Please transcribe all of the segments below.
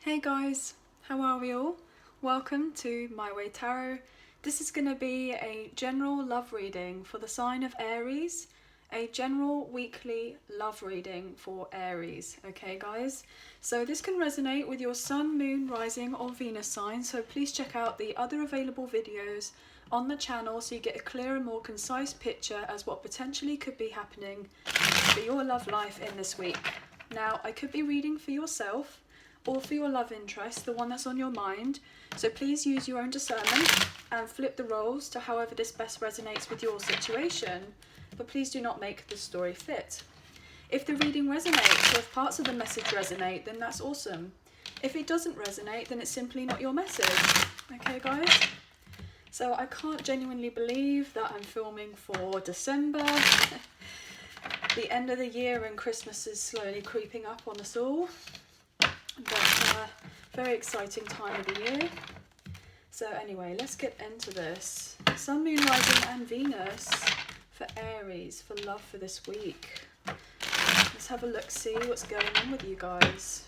Hey guys, how are we all? Welcome to My Way Tarot. This is going to be a general love reading for the sign of Aries, a general weekly love reading for Aries, okay guys? So this can resonate with your sun, moon, rising or Venus sign, so please check out the other available videos on the channel so you get a clearer, more concise picture as what potentially could be happening for your love life in this week. Now, I could be reading for yourself or for your love interest, the one that's on your mind, so please use your own discernment and flip the roles to however this best resonates with your situation, but please do not make the story fit. If the reading resonates or if parts of the message resonate, then that's awesome. If it doesn't resonate, then it's simply not your message. Okay guys? So I can't genuinely believe that I'm filming for December, the end of the year, and Christmas is slowly creeping up on us all. But very exciting time of the year. So anyway, let's get into this. Sun, Moon, Rising and Venus for Aries, for love for this week. Let's have a look, see what's going on with you guys.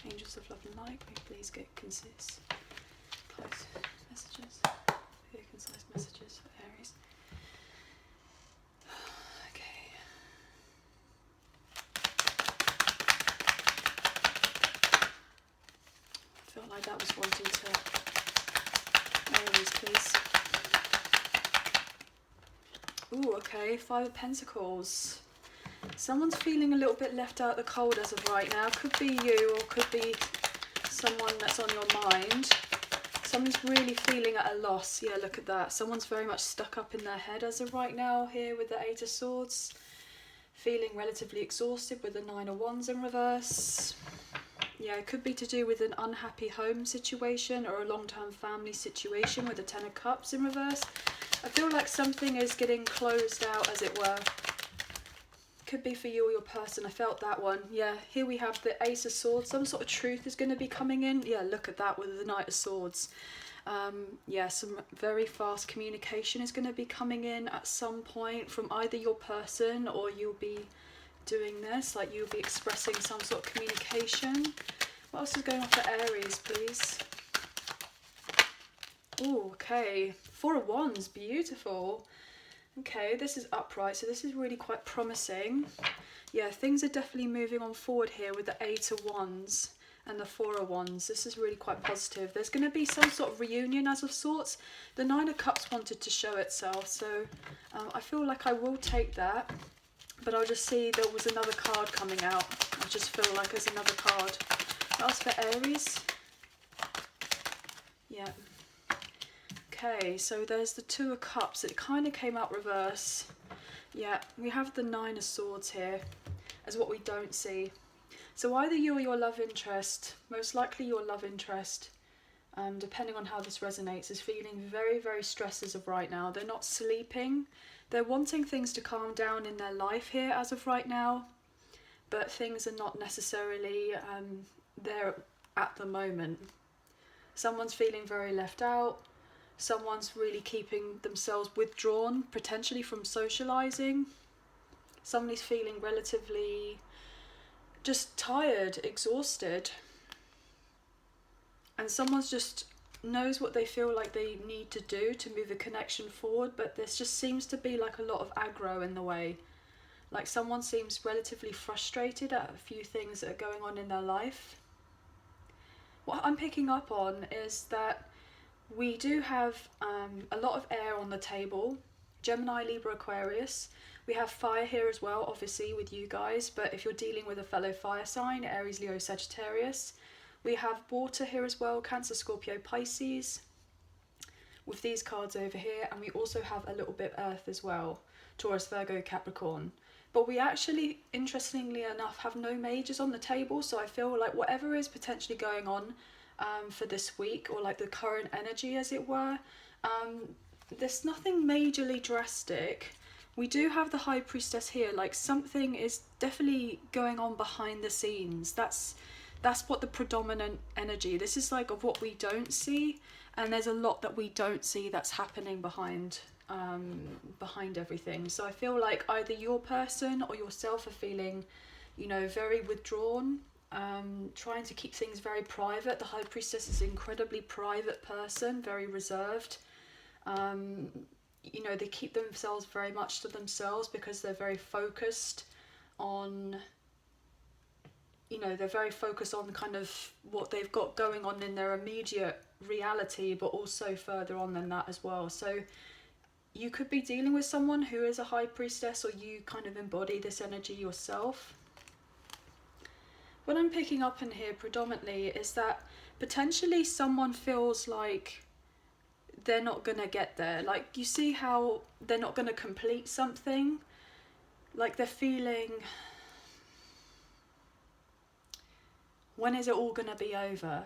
Angels of love and light, can you please get concise messages? Very concise messages for Aries. I felt like that was wanting to Aries, please. Ooh, okay, Five of Pentacles. Someone's feeling a little bit left out the cold as of right now. Could be you or could be someone that's on your mind. Someone's really feeling at a loss. Yeah, look at that. Someone's very much stuck up in their head as of right now here with the Eight of Swords. Feeling relatively exhausted with the Nine of Wands in reverse. Yeah, it could be to do with an unhappy home situation or a long-term family situation with the Ten of Cups in reverse. I feel like something is getting closed out, as it were. Could be for you or your person. I felt that one. Yeah, here we have the Ace of Swords. Some sort of truth is going to be coming in. Yeah, look at that with the Knight of Swords. Yeah, some very fast communication is going to be coming in at some point from either your person or you'll be doing this, like you'll be expressing some sort of communication. What else is going on for Aries, please? Oh, okay. Four of Wands, beautiful. Okay, this is upright, so this is really quite promising. Yeah, things are definitely moving on forward here with the Eight of Wands and the Four of Wands. This is really quite positive. There's going to be some sort of reunion as of sorts. The Nine of Cups wanted to show itself, so I feel like I will take that. But I'll just see there was another card coming out. I just feel like there's another card. That's for Aries. Yeah. Okay, so there's the Two of Cups. It kind of came out reverse. Yeah, we have the Nine of Swords here as what we don't see. So either you or your love interest, most likely your love interest, depending on how this resonates, is feeling very, very stressed as of right now. They're not sleeping. They're wanting things to calm down in their life here as of right now, but things are not necessarily there at the moment. Someone's feeling very left out. Someone's really keeping themselves withdrawn, potentially from socializing. Somebody's feeling relatively just tired, exhausted. And someone's just knows what they feel like they need to do to move a connection forward, but there just seems to be like a lot of aggro in the way. Like someone seems relatively frustrated at a few things that are going on in their life. What I'm picking up on is that we do have a lot of air on the table. Gemini, Libra, Aquarius. We have fire here as well, obviously with you guys, but if you're dealing with a fellow fire sign, Aries, Leo, Sagittarius. We have water here as well, Cancer, Scorpio, Pisces, with these cards over here, and we also have a little bit earth as well, Taurus, Virgo, Capricorn. But we actually, interestingly enough, have no majors on the table, so I feel like whatever is potentially going on for this week, or like the current energy as it were, there's nothing majorly drastic. We do have the High Priestess here, like something is definitely going on behind the scenes. That's what the predominant energy, this is like of what we don't see, and there's a lot that we don't see that's happening behind everything. So I feel like either your person or yourself are feeling, you know, very withdrawn, trying to keep things very private. The High Priestess is an incredibly private person, very reserved. You know, they keep themselves very much to themselves because they're very focused on, you know, they're very focused on kind of what they've got going on in their immediate reality, but also further on than that as well. So you could be dealing with someone who is a High Priestess, or you kind of embody this energy yourself. What I'm picking up in here predominantly is that potentially someone feels like they're not gonna get there. Like, you see how they're not gonna complete something? Like, they're feeling, when is it all gonna be over?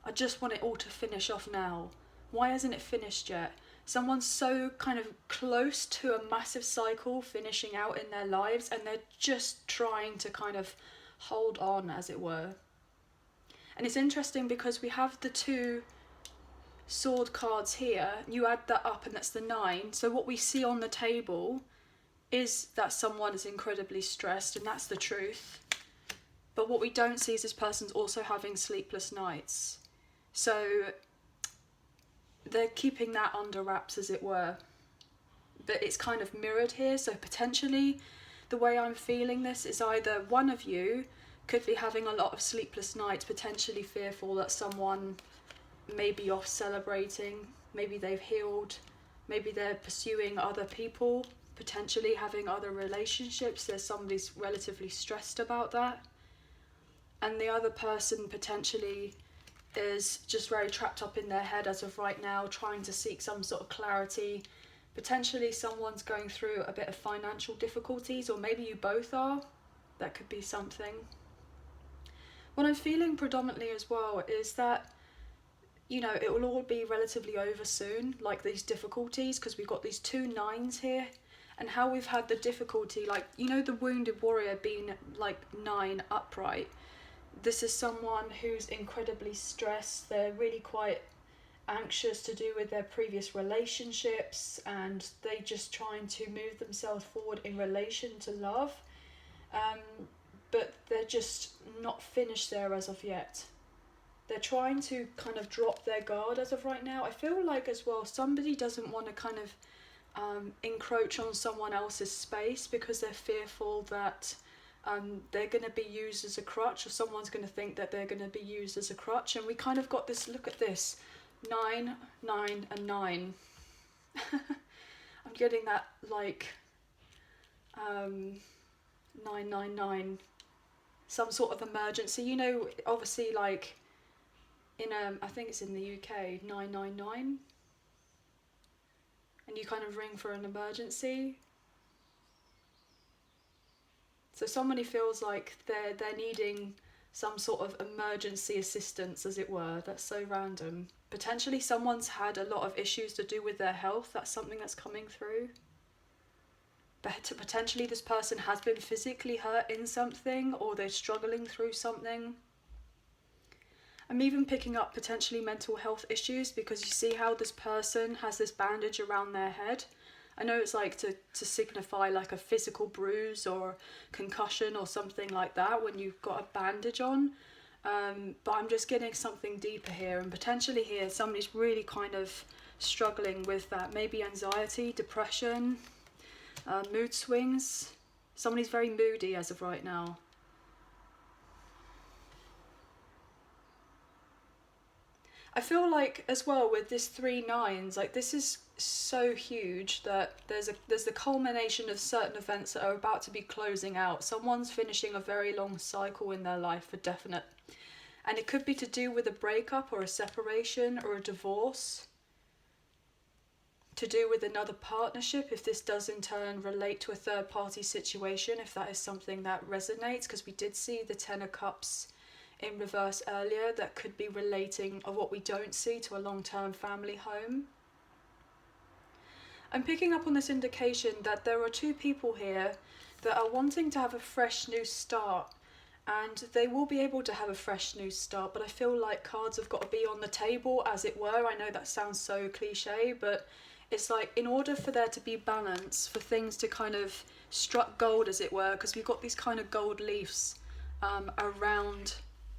I just want it all to finish off now. Why hasn't it finished yet? Someone's so kind of close to a massive cycle finishing out in their lives, and they're just trying to kind of hold on, as it were. And it's interesting because we have the 2 sword cards here. You add that up and that's the 9. So what we see on the table is that someone is incredibly stressed, and that's the truth. But what we don't see is this person's also having sleepless nights. So they're keeping that under wraps, as it were. But it's kind of mirrored here. So potentially the way I'm feeling this is either one of you could be having a lot of sleepless nights, potentially fearful that someone may be off celebrating, maybe they've healed, maybe they're pursuing other people, potentially having other relationships. There's somebody's relatively stressed about that. And the other person potentially is just very trapped up in their head as of right now, trying to seek some sort of clarity. Potentially someone's going through a bit of financial difficulties, or maybe you both are. That could be something. What I'm feeling predominantly as well is that, you know, it will all be relatively over soon, like these difficulties, because we've got these 2 9s here, and how we've had the difficulty, like, you know, the wounded warrior being like 9 upright. This is someone who's incredibly stressed. They're really quite anxious to do with their previous relationships, and they just trying to move themselves forward in relation to love, but they're just not finished there as of yet. They're trying to kind of drop their guard as of right now. I feel like as well somebody doesn't want to kind of encroach on someone else's space because they're fearful that they're going to be used as a crutch, or someone's going to think that they're going to be used as a crutch. And we kind of got this, look at this, 9, 9 and 9. I'm getting that like 999, some sort of emergency, you know, obviously like in I think it's in the UK, 999, and you kind of ring for an emergency. So somebody feels like they're needing some sort of emergency assistance, as it were. That's so random. Potentially someone's had a lot of issues to do with their health. That's something that's coming through. But potentially this person has been physically hurt in something, or they're struggling through something. I'm even picking up potentially mental health issues, because you see how this person has this bandage around their head. I know it's like to signify like a physical bruise or concussion or something like that when you've got a bandage on. But I'm just getting something deeper here, and potentially here somebody's really kind of struggling with that. Maybe anxiety, depression, mood swings. Somebody's very moody as of right now. I feel like as well with this 3 9s, like this is so huge that there's the culmination of certain events that are about to be closing out. Someone's finishing a very long cycle in their life for definite. And it could be to do with a breakup or a separation or a divorce. To do with another partnership, if this does in turn relate to a third party situation, if that is something that resonates, because we did see the 10 of Cups in reverse earlier, that could be relating of what we don't see to a long-term family home. I'm picking up on this indication that there are 2 people here that are wanting to have a fresh new start, and they will be able to have a fresh new start, but I feel like cards have got to be on the table, as it were. I know that sounds so cliche, but it's like in order for there to be balance, for things to kind of struck gold, as it were, because we've got these kind of gold leaves around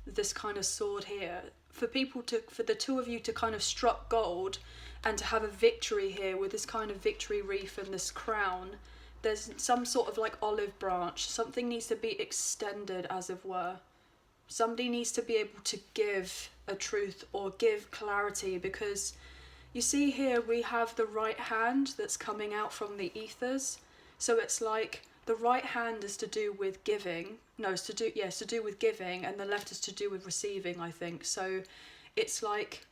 this kind of sword here. For the two of you to kind of struck gold and to have a victory here with this kind of victory wreath and this crown, there's some sort of like olive branch. Something needs to be extended, as it were. Somebody needs to be able to give a truth or give clarity, because you see here we have the right hand that's coming out from the ethers. So it's like the right hand is to do with giving. No, it's to do with giving, and the left is to do with receiving, I think. So it's like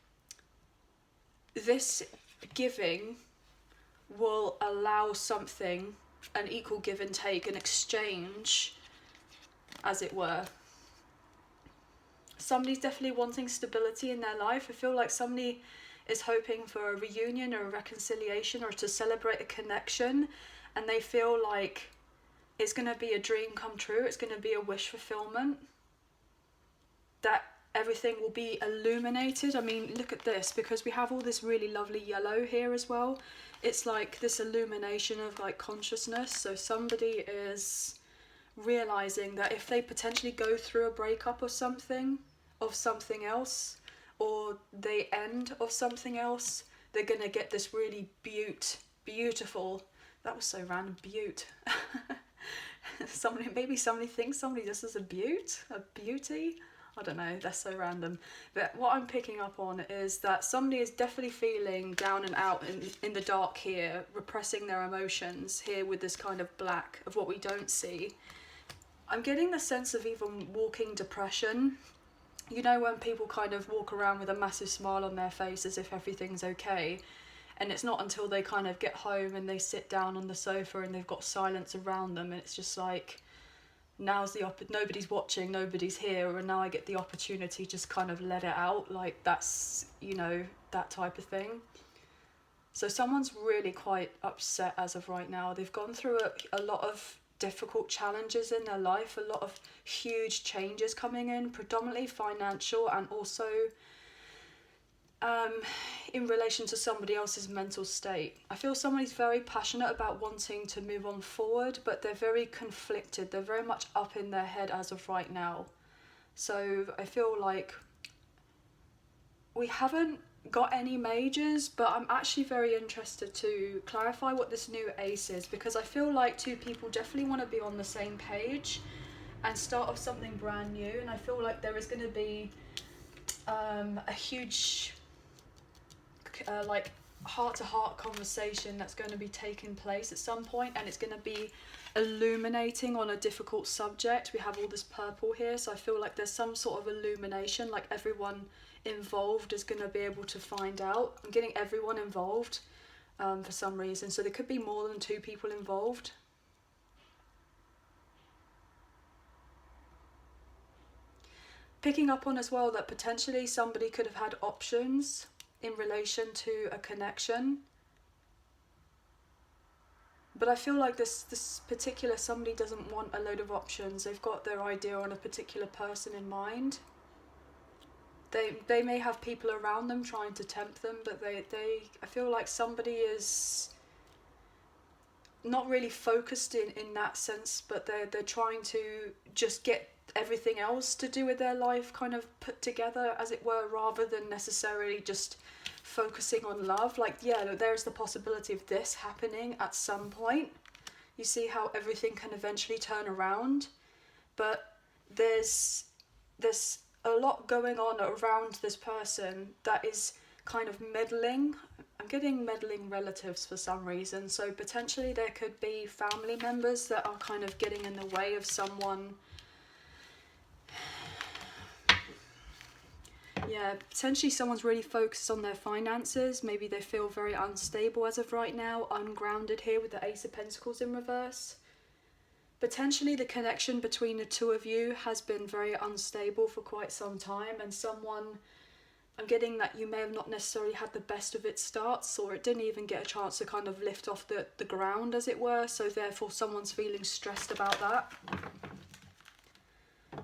this giving will allow something, an equal give and take, an exchange, as it were. Somebody's definitely wanting stability in their life. I feel like somebody is hoping for a reunion or a reconciliation or to celebrate a connection, and they feel like it's going to be a dream come true, it's going to be a wish fulfillment, that everything will be illuminated. I mean, look at this, because we have all this really lovely yellow here as well. It's like this illumination of like consciousness. So somebody is realizing that if they potentially go through a breakup of something else, or they end of something else, they're going to get this really beautiful, that was so random, beaut. Maybe somebody thinks somebody just is a beauty. I don't know, that's so random. But what I'm picking up on is that somebody is definitely feeling down and out in the dark here, repressing their emotions here with this kind of black of what we don't see. I'm getting the sense of even walking depression. You know, when people kind of walk around with a massive smile on their face as if everything's okay, and it's not until they kind of get home and they sit down on the sofa and they've got silence around them, and it's just like, nobody's watching, nobody's here, and now I get the opportunity to just kind of let it out. Like, that's, you know, that type of thing. So someone's really quite upset as of right now. They've gone through a lot of difficult challenges in their life, a lot of huge changes coming in, predominantly financial, and also in relation to somebody else's mental state. I feel somebody's very passionate about wanting to move on forward, but they're very conflicted. They're very much up in their head as of right now. So I feel like we haven't got any majors, but I'm actually very interested to clarify what this new ace is, because I feel like two people definitely want to be on the same page and start off something brand new, and I feel like there is going to be a huge like heart-to-heart conversation that's going to be taking place at some point, and it's going to be illuminating on a difficult subject. We have all this purple here, so I feel like there's some sort of illumination, like everyone involved is going to be able to find out. I'm getting everyone involved for some reason, so there could be more than two people involved. Picking up on as well that potentially somebody could have had options in relation to a connection, but I feel like this particular somebody doesn't want a load of options. They've got their idea on a particular person in mind. They may have people around them trying to tempt them, but I feel like somebody is not really focused in that sense, but they're trying to just get everything else to do with their life kind of put together, as it were, rather than necessarily just focusing on love. Like, yeah, there's the possibility of this happening at some point. You see how everything can eventually turn around, but there's a lot going on around this person that is kind of meddling. I'm getting meddling relatives for some reason, so potentially there could be family members that are kind of getting in the way of someone. Yeah, potentially someone's really focused on their finances. Maybe they feel very unstable as of right now, ungrounded here with the Ace of Pentacles in reverse. Potentially the connection between the two of you has been very unstable for quite some time, and I'm getting that you may have not necessarily had the best of its starts, or it didn't even get a chance to kind of lift off the ground, as it were, so therefore someone's feeling stressed about that.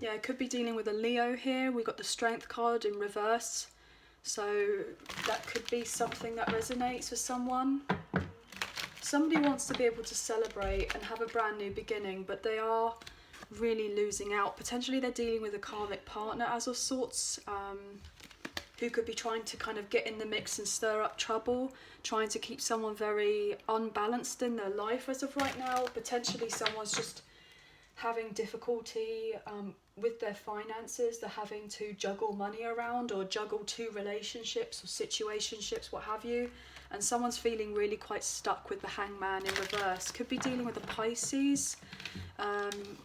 Yeah, it could be dealing with a Leo here. We got the Strength card in reverse, so that could be something that resonates with someone. Somebody wants to be able to celebrate and have a brand new beginning, but they are really losing out. Potentially they're dealing with a karmic partner as of sorts, who could be trying to kind of get in the mix and stir up trouble, trying to keep someone very unbalanced in their life as of right now. Potentially someone's just having difficulty with their finances. They're having to juggle money around, or juggle two relationships or situationships, what have you. And someone's feeling really quite stuck with the Hangman in reverse. Could be dealing with a Pisces.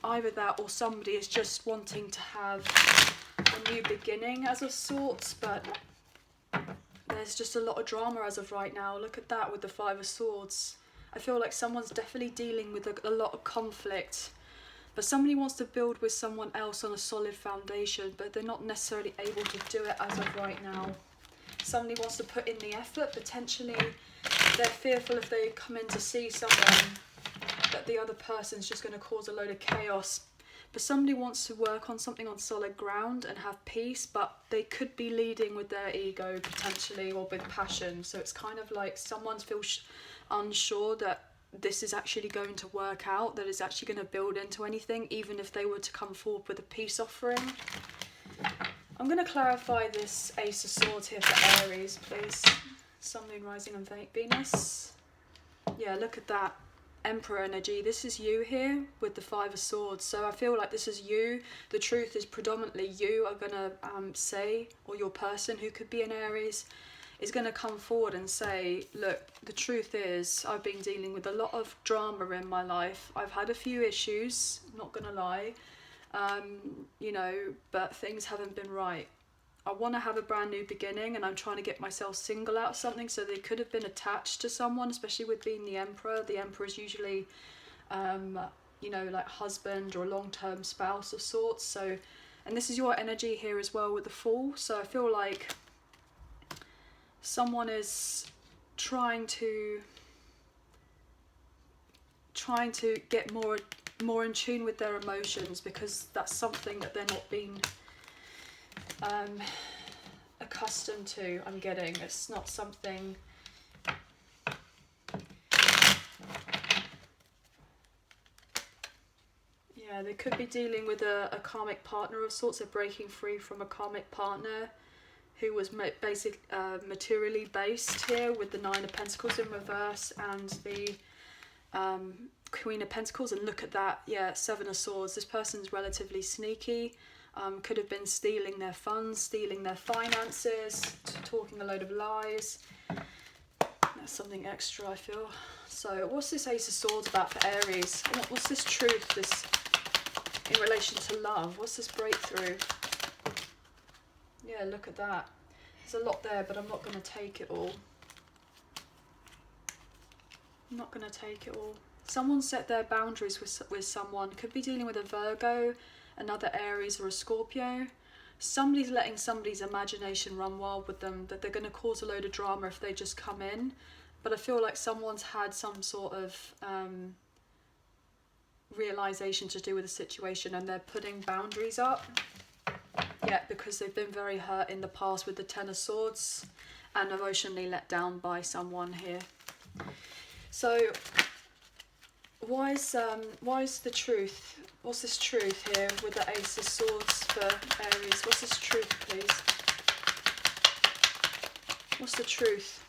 Either that, or somebody is just wanting to have a new beginning as of sorts, but there's just a lot of drama as of right now. Look at that with the Five of Swords. I feel like someone's definitely dealing with a lot of conflict, but somebody wants to build with someone else on a solid foundation, but they're not necessarily able to do it as of right now. Somebody wants to put in the effort. Potentially they're fearful if they come in to see someone that the other person's just going to cause a load of chaos. But somebody wants to work on something on solid ground and have peace, but they could be leading with their ego potentially, or with passion. So it's kind of like someone feels unsure that this is actually going to work out, that it's actually going to build into anything, even if they were to come forward with a peace offering. I'm going to clarify this Ace of Swords here for Aries, please. Sun, Moon, Rising and Venus. Yeah, look at that. Emperor energy. This is you here with the Five of Swords. So I feel like this is you. The truth is predominantly you are going to say, or your person who could be an Aries is going to come forward and say, look, the truth is I've been dealing with a lot of drama in my life. I've had a few issues, not going to lie. You know, but things haven't been right. I want to have a brand new beginning, and I'm trying to get myself single out of something. So they could have been attached to someone, especially with being the Emperor. The Emperor is usually, you know, like husband or a long-term spouse of sorts. So, and this is your energy here as well with the Fool. So I feel like someone is trying to get more in tune with their emotions, because that's something that they're not being accustomed to. I'm getting it's not something. Yeah, they could be dealing with a karmic partner of sorts. They're breaking free from a karmic partner who was materially based here, with the Nine of Pentacles in reverse and the Queen of Pentacles. And look at that, yeah, Seven of Swords. This person's relatively sneaky. Could have been stealing their funds, stealing their finances, talking a load of lies. That's something extra, I feel. So what's this Ace of Swords about for Aries? What's this truth, this in relation to love? What's this breakthrough? Yeah, look at that. There's a lot there, but I'm not going to take it all. I'm not going to take it all. Someone set their boundaries with someone. Could be dealing with a Virgo, another Aries or a Scorpio. Somebody's letting somebody's imagination run wild with them, that they're going to cause a load of drama if they just come in. But I feel like someone's had some sort of realization to do with the situation, and they're putting boundaries up. Yeah, because they've been very hurt in the past with the Ten of Swords and emotionally let down by someone here. So why is the truth? What's this truth here with the Ace of Swords for Aries? What's this truth, please? What's the truth?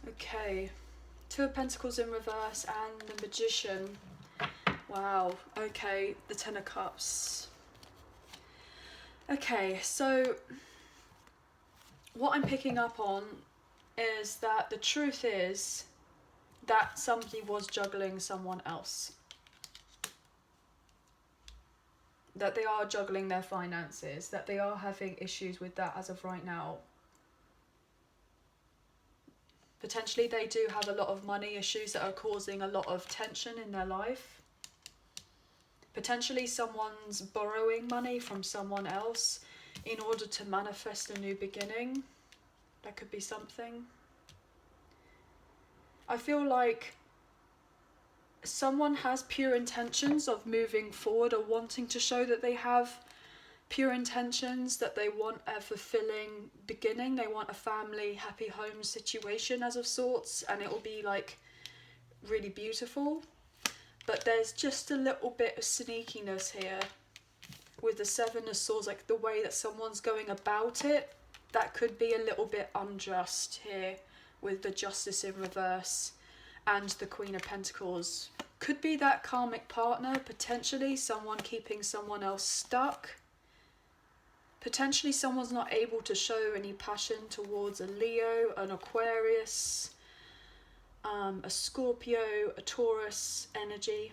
Okay, Two of Pentacles in reverse and the Magician. Wow, okay, the Ten of Cups. Okay, so what I'm picking up on is that the truth is that somebody was juggling someone else. That they are juggling their finances, that they are having issues with that as of right now. Potentially they do have a lot of money issues that are causing a lot of tension in their life. Potentially someone's borrowing money from someone else in order to manifest a new beginning. That could be something. I feel like someone has pure intentions of moving forward or wanting to show that they have pure intentions that they want a fulfilling beginning. They want a family, happy home situation as of sorts, and it will be like really beautiful. But there's just a little bit of sneakiness here with the Seven of Swords, like the way that someone's going about it, that could be a little bit unjust here with the Justice in reverse and the Queen of Pentacles. Could be that karmic partner, potentially someone keeping someone else stuck. Potentially someone's not able to show any passion towards a Leo, an Aquarius, a Scorpio, a Taurus energy.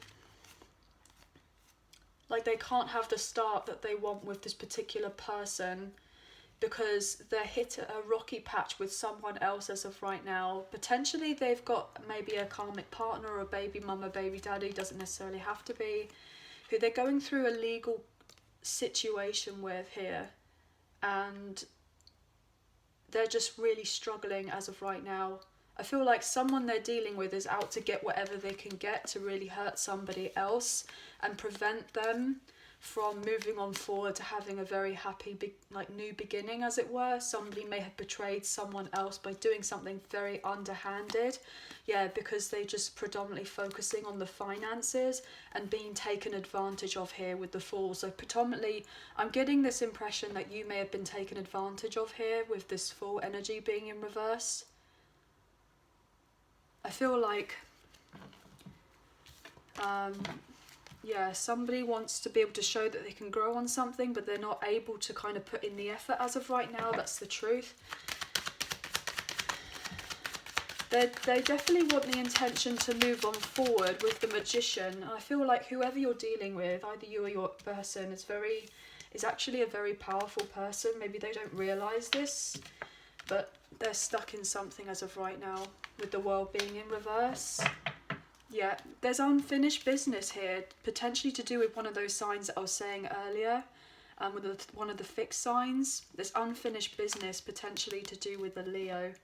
Like they can't have the start that they want with this particular person because they're hit at a rocky patch with someone else as of right now. Potentially they've got maybe a karmic partner or a baby mama, baby daddy, doesn't necessarily have to be, who they're going through a legal situation with here. And they're just really struggling as of right now. I feel like someone they're dealing with is out to get whatever they can get to really hurt somebody else and prevent them from moving on forward to having a very happy new beginning, as it were. Somebody may have betrayed someone else by doing something very underhanded, because they're just predominantly focusing on the finances and being taken advantage of here with the Fool. So predominantly I'm getting this impression that you may have been taken advantage of here with this Fool energy being in reverse. I feel like somebody wants to be able to show that they can grow on something, but they're not able to kind of put in the effort as of right now. That's the truth. They definitely want the intention to move on forward with the Magician. And I feel like whoever you're dealing with, either you or your person, is actually a very powerful person. Maybe they don't realise this, but they're stuck in something as of right now with the World being in reverse. Yeah, there's unfinished business here, potentially to do with one of those signs that I was saying earlier, with one of the fixed signs. There's unfinished business potentially to do with the Leo.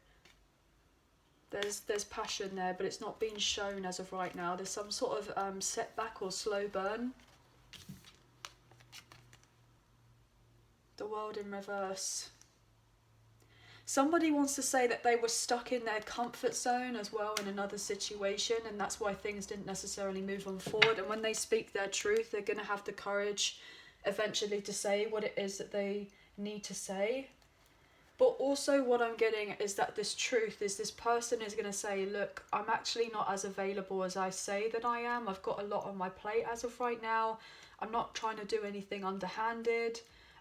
There's passion there, but it's not being shown as of right now. There's some sort of setback or slow burn. The World in reverse. Somebody wants to say that they were stuck in their comfort zone as well in another situation, and that's why things didn't necessarily move on forward. And when they speak their truth, they're going to have the courage eventually to say what it is that they need to say. But also what I'm getting is that this truth is this person is going to say, look, I'm actually not as available as I say that I am. I've got a lot on my plate as of right now. I'm not trying to do anything underhanded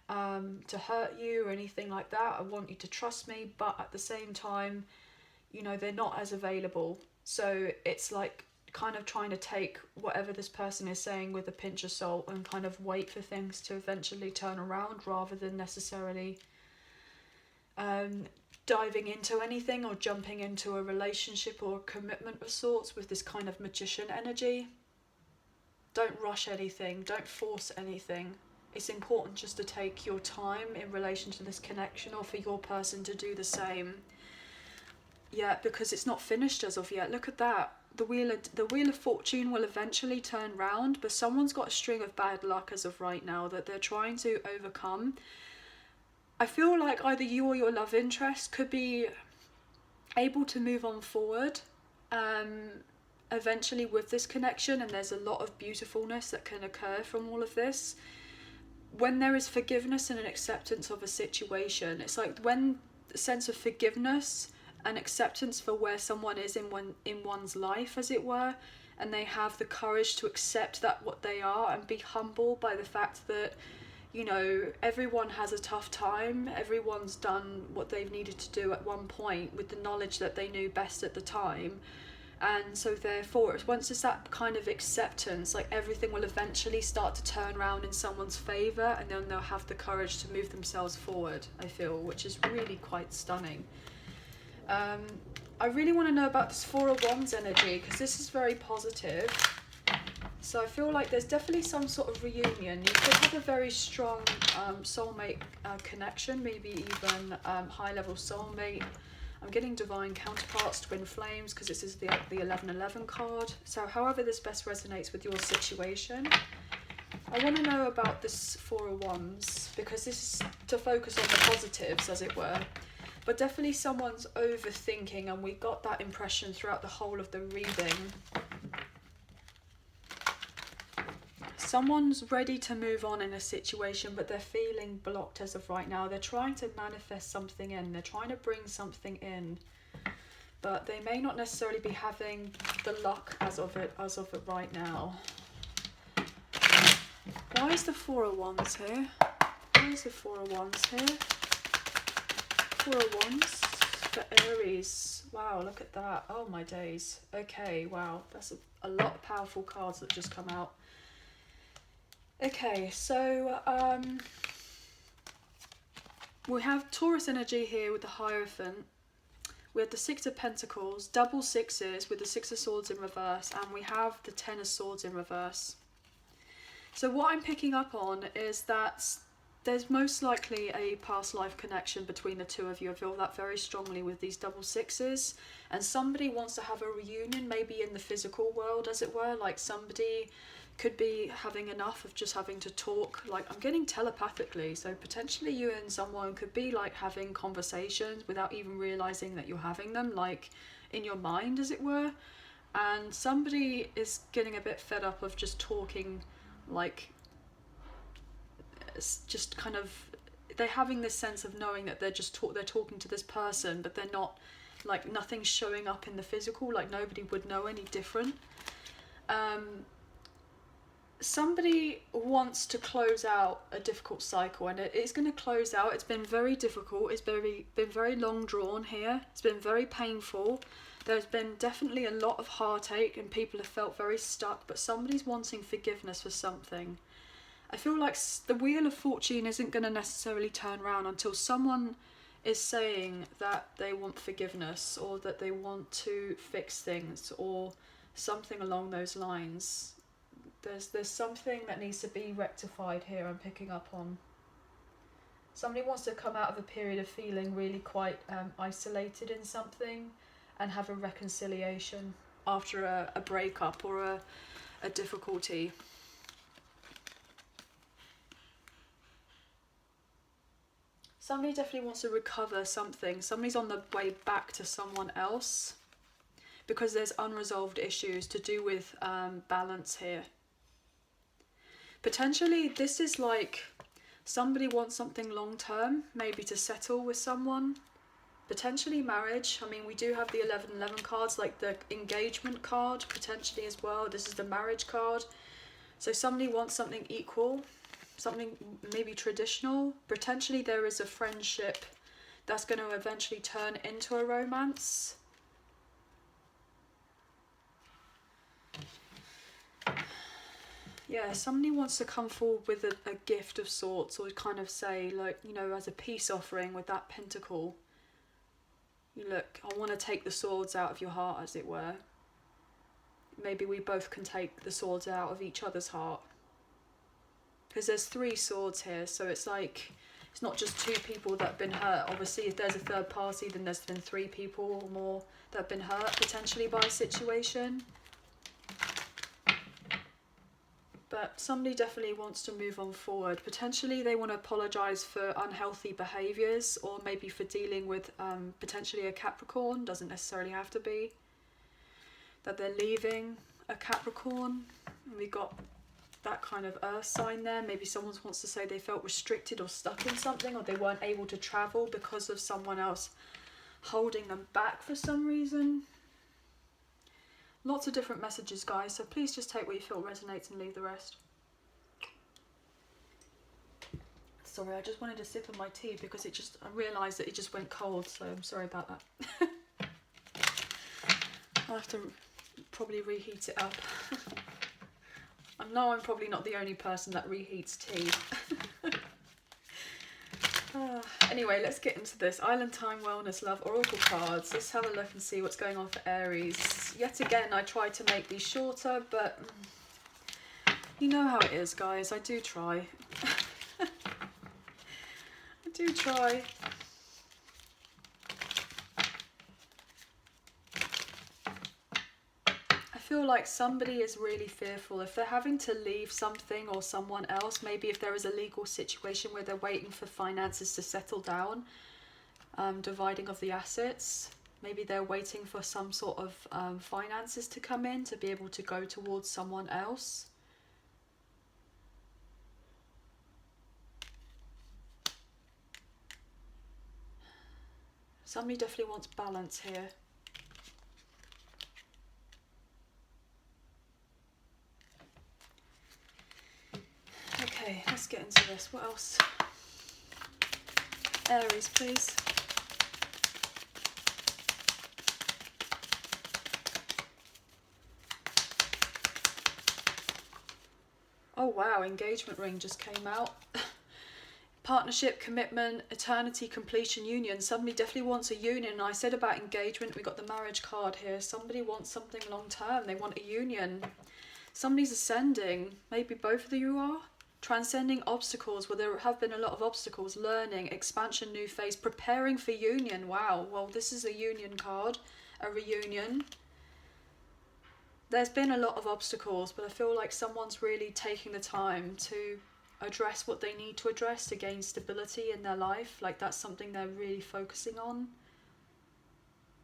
to hurt you or anything like that. I want you to trust me, but at the same time, they're not as available. So it's like kind of trying to take whatever this person is saying with a pinch of salt and kind of wait for things to eventually turn around rather than necessarily diving into anything or jumping into a relationship or a commitment of sorts with this kind of Magician energy. Don't rush anything, don't force anything. It's important just to take your time in relation to this connection, or for your person to do the same. Yeah, because it's not finished as of yet. Look at that. The wheel of fortune will eventually turn round, but someone's got a string of bad luck as of right now that they're trying to overcome. I feel like either you or your love interest could be able to move on forward eventually with this connection, and there's a lot of beautifulness that can occur from all of this. When there is forgiveness and an acceptance of a situation, it's like when the sense of forgiveness and acceptance for where someone is in one's life, as it were, and they have the courage to accept that what they are and be humbled by the fact that, everyone has a tough time. Everyone's done what they've needed to do at one point with the knowledge that they knew best at the time. And so therefore, once it's that kind of acceptance, like everything will eventually start to turn around in someone's favour, and then they'll have the courage to move themselves forward, I feel, which is really quite stunning. I really want to know about this Four of Wands energy, because this is very positive. So I feel like there's definitely some sort of reunion. You could have a very strong soulmate connection, maybe even high-level soulmate. I'm getting divine counterparts, twin flames, because this is the 1111 card. So however this best resonates with your situation. I want to know about this Four of Wands, because this is to focus on the positives, as it were. But definitely someone's overthinking, and we got that impression throughout the whole of the reading. Someone's ready to move on in a situation, but they're feeling blocked as of right now. They're trying to manifest something in. They're trying to bring something in. But they may not necessarily be having the luck as of it right now. Why is the Four of Wands here? Why is the Four of Wands here? Four of Wands for Aries. Wow, look at that. Oh my days. Okay, wow. That's a lot of powerful cards that just come out. Okay, so we have Taurus energy here with the Hierophant. We have the Six of Pentacles, double sixes with the Six of Swords in reverse, and we have the Ten of Swords in reverse. So what I'm picking up on is that there's most likely a past life connection between the two of you. I feel that very strongly with these double sixes. And somebody wants to have a reunion, maybe in the physical world, as it were. Like somebody could be having enough of just having to talk. Like I'm getting telepathically. So potentially you and someone could be like having conversations without even realizing that you're having them, like in your mind, as it were. And somebody is getting a bit fed up of just talking, like just kind of, they're having this sense of knowing that they're talking to this person, but they're not, like nothing's showing up in the physical, like nobody would know any different. Somebody wants to close out a difficult cycle, and it is going to close out. It's been very difficult. It's been very long drawn here. It's been very painful. There's been definitely a lot of heartache, and people have felt very stuck, but somebody's wanting forgiveness for something. I feel like the Wheel of Fortune isn't going to necessarily turn around until someone is saying that they want forgiveness, or that they want to fix things, or something along those lines. There's something that needs to be rectified here, I'm picking up on. Somebody wants to come out of a period of feeling really quite isolated in something and have a reconciliation after a breakup or a difficulty. Somebody definitely wants to recover something. Somebody's on the way back to someone else because there's unresolved issues to do with balance here. Potentially this is like somebody wants something long term, maybe to settle with someone. Potentially marriage. I mean, we do have the 11-11 cards, like the engagement card potentially as well. This is the marriage card. So somebody wants something equal, something maybe traditional. Potentially there is a friendship that's going to eventually turn into a romance. Yeah, somebody wants to come forward with a gift of sorts, or kind of say, like, you know, as a peace offering with that pentacle. Look, I want to take the swords out of your heart, as it were. Maybe we both can take the swords out of each other's heart. Because there's 3 swords here, so it's like, it's not just 2 people that have been hurt. Obviously, if there's a third party, then there's been 3 people or more that have been hurt, potentially, by a situation. But somebody definitely wants to move on forward. Potentially they want to apologise for unhealthy behaviours, or maybe for dealing with potentially a Capricorn. Doesn't necessarily have to be. That they're leaving a Capricorn. And we got that kind of earth sign there. Maybe someone wants to say they felt restricted or stuck in something, or they weren't able to travel because of someone else holding them back for some reason. Lots of different messages, guys, so please just take what you feel resonates and leave the rest. Sorry, I just wanted a sip of my tea because I realised that it just went cold, so I'm sorry about that. I'll have to probably reheat it up. I know I'm probably not the only person that reheats tea. Anyway, let's get into this. Island Time, Wellness, Love, Oracle cards. Let's have a look and see what's going on for Aries. Yet again, I tried to make these shorter, but you know how it is, guys. I do try. I do try. I feel like somebody is really fearful. If they're having to leave something or someone else, maybe if there is a legal situation where they're waiting for finances to settle down, dividing of the assets, maybe they're waiting for some sort of finances to come in to be able to go towards someone else. Somebody definitely wants balance here. Okay, let's get into this. What else? Aries, please. Oh wow, engagement ring just came out. Partnership, commitment, eternity, completion, union. Somebody definitely wants a union. I said about engagement, we got the marriage card here. Somebody wants something long term. They want a union. Somebody's ascending. Maybe both of you are. Transcending obstacles. Well, there have been a lot of obstacles. Learning, expansion, new phase, preparing for union. Wow. Well, this is a union card. A reunion. There's been a lot of obstacles, but I feel like someone's really taking the time to address what they need to address to gain stability in their life. Like that's something they're really focusing on.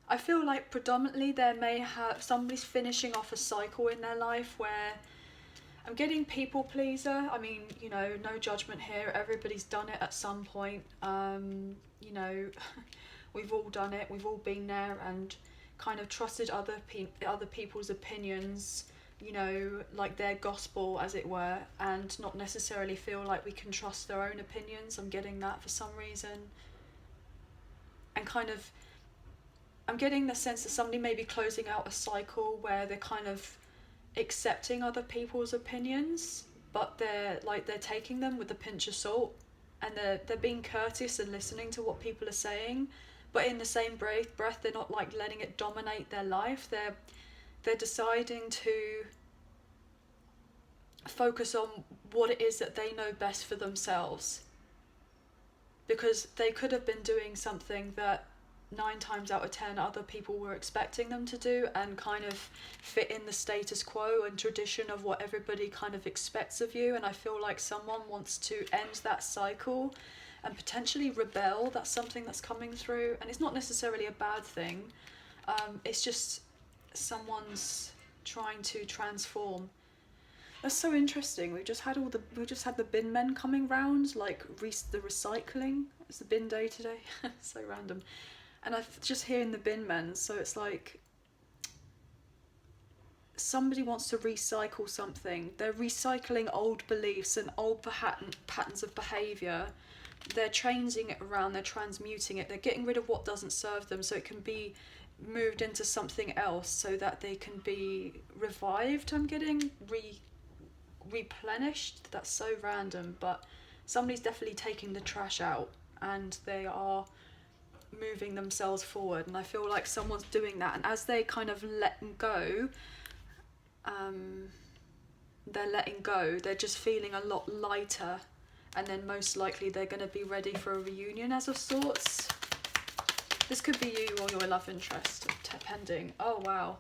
I feel like predominantly there may have somebody's finishing off a cycle in their life where I'm getting people pleaser. I mean, you know, no judgment here. Everybody's done it at some point. You know, we've all done it. We've all been there and kind of trusted other people's opinions, you know, like their gospel as it were, and not necessarily feel like we can trust their own opinions. I'm getting that for some reason. And kind of, I'm getting the sense that somebody may be closing out a cycle where they're kind of accepting other people's opinions, but they're taking them with a pinch of salt, and they're being courteous and listening to what people are saying, but in the same breath they're not like letting it dominate their life. They're deciding to focus on what it is that they know best for themselves, because they could have been doing something that 9 times out of 10 other people were expecting them to do and kind of fit in the status quo and tradition of what everybody kind of expects of you. And I feel like someone wants to end that cycle and potentially rebel. That's something that's coming through, and it's not necessarily a bad thing. It's just someone's trying to transform. That's so interesting. We just had the bin men coming round, like the recycling. It's the bin day today. So random. And I've just hearing the bin men, so it's like somebody wants to recycle something. They're recycling old beliefs and old patterns of behaviour. They're changing it around, they're transmuting it, they're getting rid of what doesn't serve them so it can be moved into something else so that they can be revived. I'm getting replenished. That's so random, but somebody's definitely taking the trash out and they are moving themselves forward, and I feel like someone's doing that, and as they kind of letting go, they're just feeling a lot lighter, and then most likely they're going to be ready for a reunion as of sorts. This could be you or your love interest, depending. Oh wow.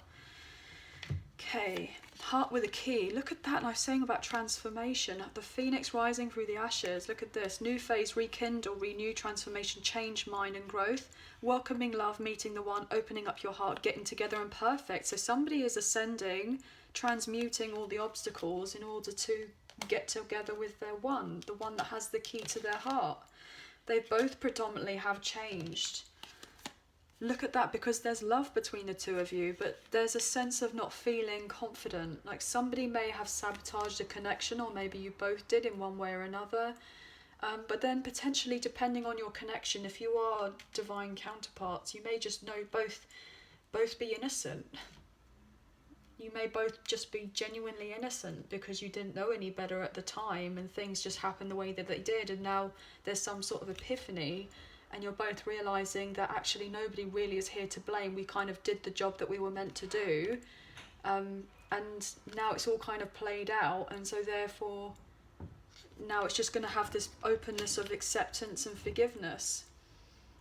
Okay, heart with a key. Look at that. And I was saying about transformation. The phoenix rising through the ashes. Look at this. New phase, rekindle, renew, transformation, change, mind and growth. Welcoming love, meeting the one, opening up your heart, getting together and perfect. So somebody is ascending, transmuting all the obstacles in order to get together with their one, the one that has the key to their heart. They both predominantly have changed. Look at that, because there's love between the two of you, but there's a sense of not feeling confident. Like somebody may have sabotaged a connection, or maybe you both did in one way or another. But then potentially, depending on your connection, if you are divine counterparts, you may just know both be innocent. You may both just be genuinely innocent because you didn't know any better at the time and things just happened the way that they did, and now there's some sort of epiphany. And you're both realising that actually nobody really is here to blame. We kind of did the job that we were meant to do. And now it's all kind of played out. And so therefore, now it's just going to have this openness of acceptance and forgiveness.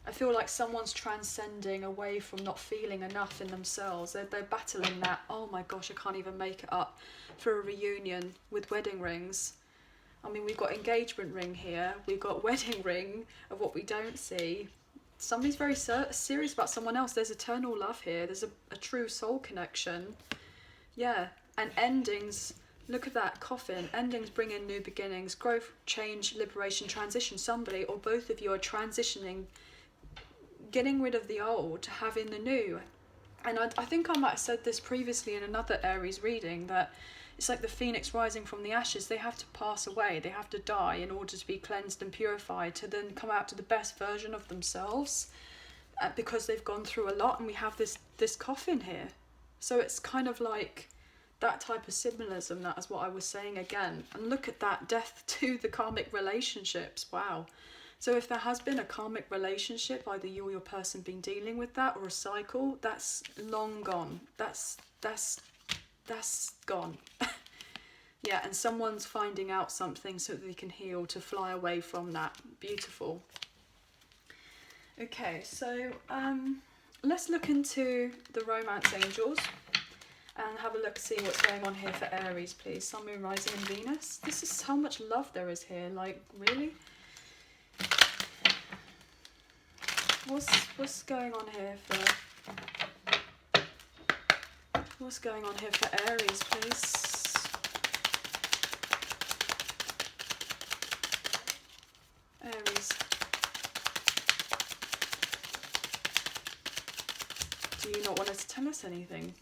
I feel like someone's transcending away from not feeling enough in themselves. They're battling that, oh my gosh, I can't even make it up for a reunion with wedding rings. I mean, we've got engagement ring here, we've got wedding ring of what we don't see. Somebody's very serious about someone else. There's eternal love here. There's a true soul connection. Yeah, and endings, look at that, coffin. Endings bring in new beginnings, growth, change, liberation, transition. Somebody or both of you are transitioning, getting rid of the old, having the new. And I think I might have said this previously in another Aries reading, that it's like the phoenix rising from the ashes. They have to pass away, they have to die in order to be cleansed and purified, to then come out to the best version of themselves, because they've gone through a lot. And we have this coffin here. So it's kind of like that type of symbolism. That is what I was saying again. And look at that, death to the karmic relationships. Wow. So if there has been a karmic relationship, either you or your person been dealing with that, or a cycle, that's long gone. That's gone. Yeah, and someone's finding out something so that they can heal, to fly away from that. Beautiful. Okay, so let's look into the romance angels and have a look, see what's going on here for Aries, please. Sun, Moon, Rising and Venus. This is how much love there is here. Like, really? What's going on here for Aries, please? Aries. Do you not want us to tell us anything?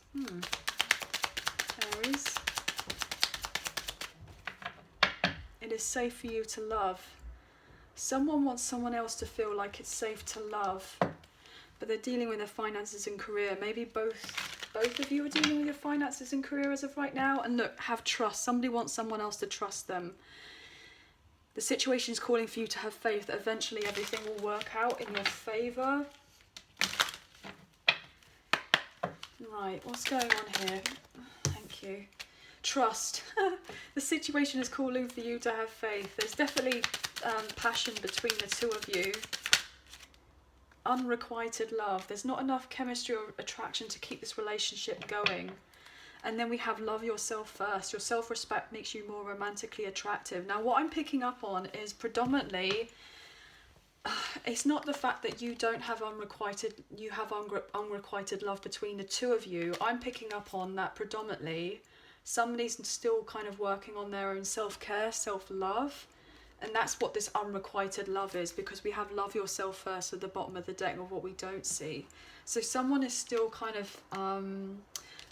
Aries. It is safe for you to love. Someone wants someone else to feel like it's safe to love, but they're dealing with their finances and career. Maybe both of you are dealing with your finances and career as of right now. And look, have trust. Somebody wants someone else to trust them. The situation is calling for you to have faith that eventually everything will work out in your favour. Right, what's going on here? Thank you. Trust. The situation is calling for you to have faith. There's definitely passion between the two of you. Unrequited love. There's not enough chemistry or attraction to keep this relationship going. And then we have love yourself first. Your self-respect makes you more romantically attractive. Now, what I'm picking up on is predominantly, it's not the fact that you don't have unrequited love between the two of you. I'm picking up on that predominantly somebody's still kind of working on their own self-care, self-love. And that's what this unrequited love is, because we have love yourself first at the bottom of the deck of what we don't see. So someone is still kind of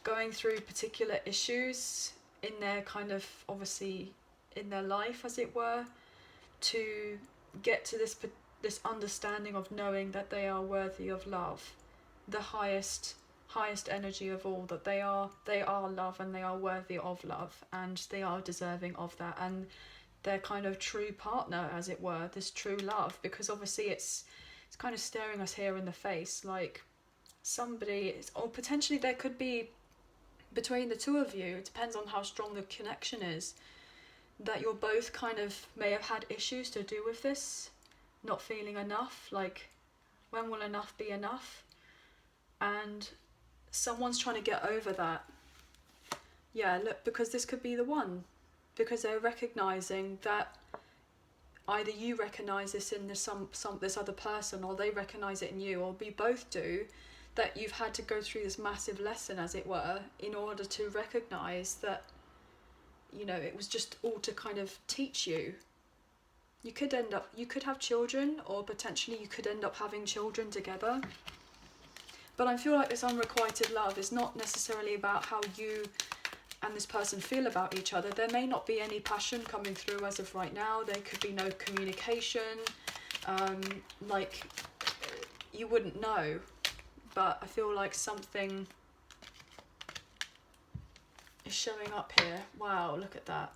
going through particular issues in their kind of, obviously, in their life, as it were, to get to this understanding of knowing that they are worthy of love, the highest energy of all, that they are love and they are worthy of love and they are deserving of that, and their kind of true partner, as it were, this true love, because obviously it's kind of staring us here in the face, like somebody, or potentially there could be between the two of you, it depends on how strong the connection is, that you're both kind of may have had issues to do with this, not feeling enough, like when will enough be enough, and someone's trying to get over that. Yeah, look, because this could be the one, because they're recognizing that either you recognize this in this other person, or they recognize it in you, or we both do, that you've had to go through this massive lesson, as it were, in order to recognize that, you know, it was just all to kind of teach you. You could have children, or potentially you could end up having children together. But I feel like this unrequited love is not necessarily about how you and this person feel about each other. There may not be any passion coming through as of right now. There could be no communication. Like, you wouldn't know. But I feel like something is showing up here. Wow, look at that.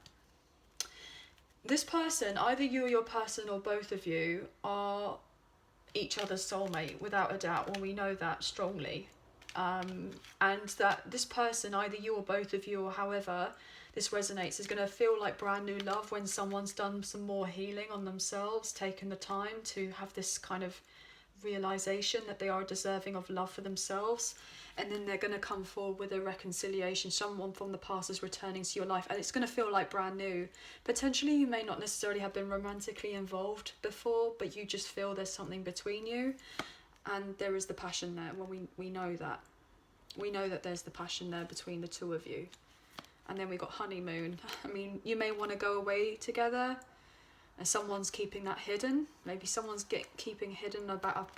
This person, either you or your person or both of you, are each other's soulmate, without a doubt. Well, we know that strongly. And that this person, either you or both of you, or however this resonates, is going to feel like brand new love when someone's done some more healing on themselves, taken the time to have this kind of realization that they are deserving of love for themselves, and then they're going to come forward with a reconciliation. Someone from the past is returning to your life, and it's going to feel like brand new. Potentially you may not necessarily have been romantically involved before, but you just feel there's something between you, and there is the passion there. Well, we know that there's the passion there between the two of you. And then we got honeymoon. I mean, you may want to go away together, and someone's keeping that hidden. Maybe someone's keeping hidden about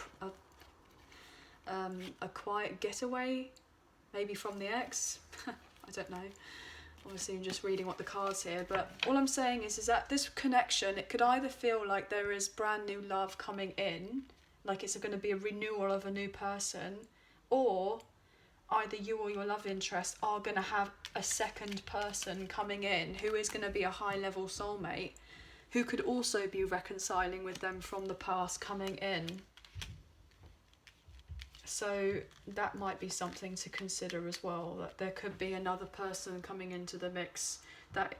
a quiet getaway, maybe from the ex. I don't know. Obviously, I'm just reading what the cards here. But all I'm saying is that this connection, it could either feel like there is brand new love coming in, like it's going to be a renewal of a new person, or either you or your love interest are going to have a second person coming in who is going to be a high level soulmate, who could also be reconciling with them from the past coming in. So that might be something to consider as well, that there could be another person coming into the mix that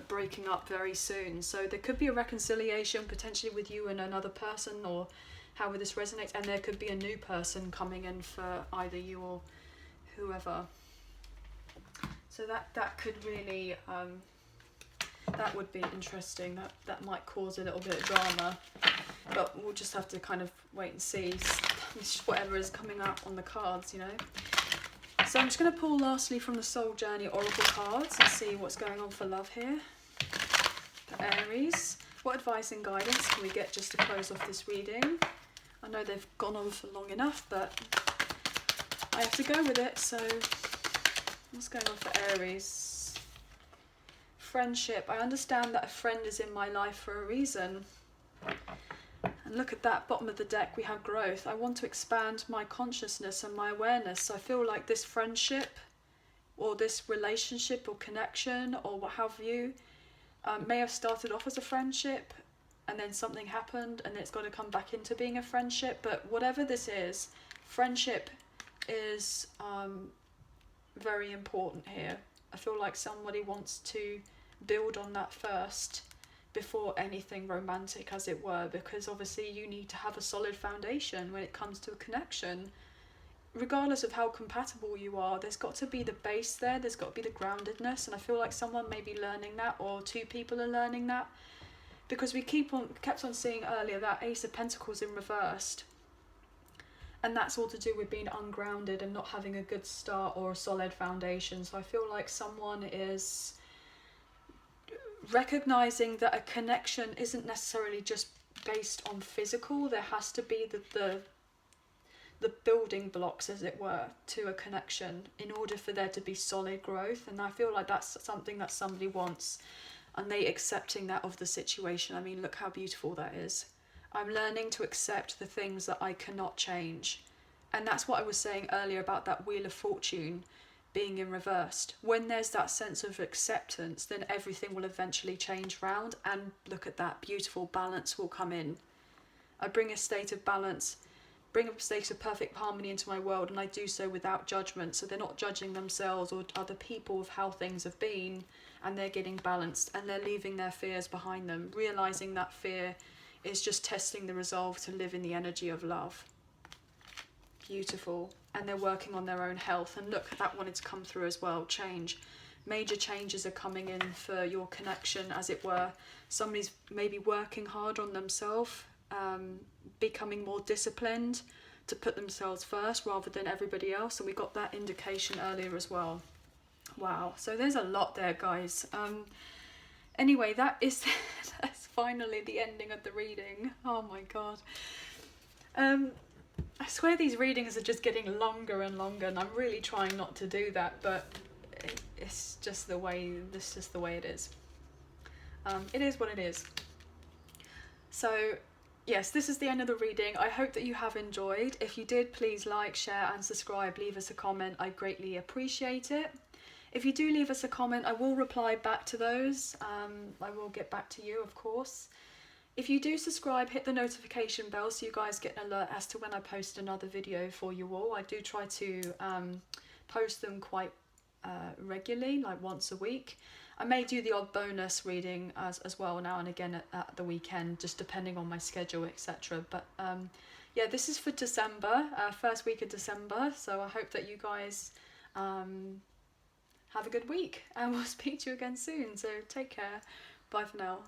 breaking up very soon. So there could be a reconciliation potentially with you and another person, or however this resonates, and there could be a new person coming in for either you or whoever. So that could really that would be interesting. That might cause a little bit of drama, but we'll just have to kind of wait and see. It's just whatever is coming up on the cards, you know. So I'm just going to pull lastly from the Soul Journey Oracle cards and see what's going on for love here. For Aries, what advice and guidance can we get just to close off this reading? I know they've gone on for long enough, but I have to go with it. So what's going on for Aries? Friendship. I understand that a friend is in my life for a reason. And look at that, bottom of the deck, we have growth. I want to expand my consciousness and my awareness. So I feel like this friendship or this relationship or connection or what have you may have started off as a friendship, and then something happened and it's got to come back into being a friendship. But whatever this is, friendship is very important here. I feel like somebody wants to build on that first before anything romantic, as it were, because obviously you need to have a solid foundation when it comes to a connection. Regardless of how compatible you are, there's got to be the base there, there's got to be the groundedness, and I feel like someone may be learning that, or two people are learning that, because we kept on seeing earlier that Ace of Pentacles in reversed, and that's all to do with being ungrounded and not having a good start or a solid foundation. So I feel like someone is recognizing that a connection isn't necessarily just based on physical. There has to be the building blocks, as it were, to a connection in order for there to be solid growth. And I feel like that's something that somebody wants, and they accepting that of the situation. I mean, look how beautiful that is. I'm learning to accept the things that I cannot change. And that's what I was saying earlier about that Wheel of Fortune being in reversed. When there's that sense of acceptance, then everything will eventually change round, and look at that, beautiful balance will come in. I bring a state of balance, bring a state of perfect harmony into my world, and I do so without judgment. So they're not judging themselves or other people of how things have been, and they're getting balanced, and they're leaving their fears behind them, realizing that fear is just testing the resolve to live in the energy of love. Beautiful. And they're working on their own health. And look, that wanted to come through as well. Change. Major changes are coming in for your connection, as it were. Somebody's maybe working hard on themselves, becoming more disciplined to put themselves first rather than everybody else. And we got that indication earlier as well. Wow. So there's a lot there, guys. Anyway, that's finally the ending of the reading. Oh my god. I swear these readings are just getting longer and longer, and I'm really trying not to do that, but it's just the way it is. It is what it is. So yes, this is the end of the reading. I hope that you have enjoyed. If you did, please like, share and subscribe. Leave us a comment. I greatly appreciate it. If you do leave us a comment, I will reply back to those. I will get back to you, of course. If you do subscribe, hit the notification bell so you guys get an alert as to when I post another video for you all. I do try to post them quite regularly, like once a week. I may do the odd bonus reading as well now and again at the weekend, just depending on my schedule, etc. But yeah, this is for December, first week of December. So I hope that you guys have a good week, and we'll speak to you again soon. So take care. Bye for now.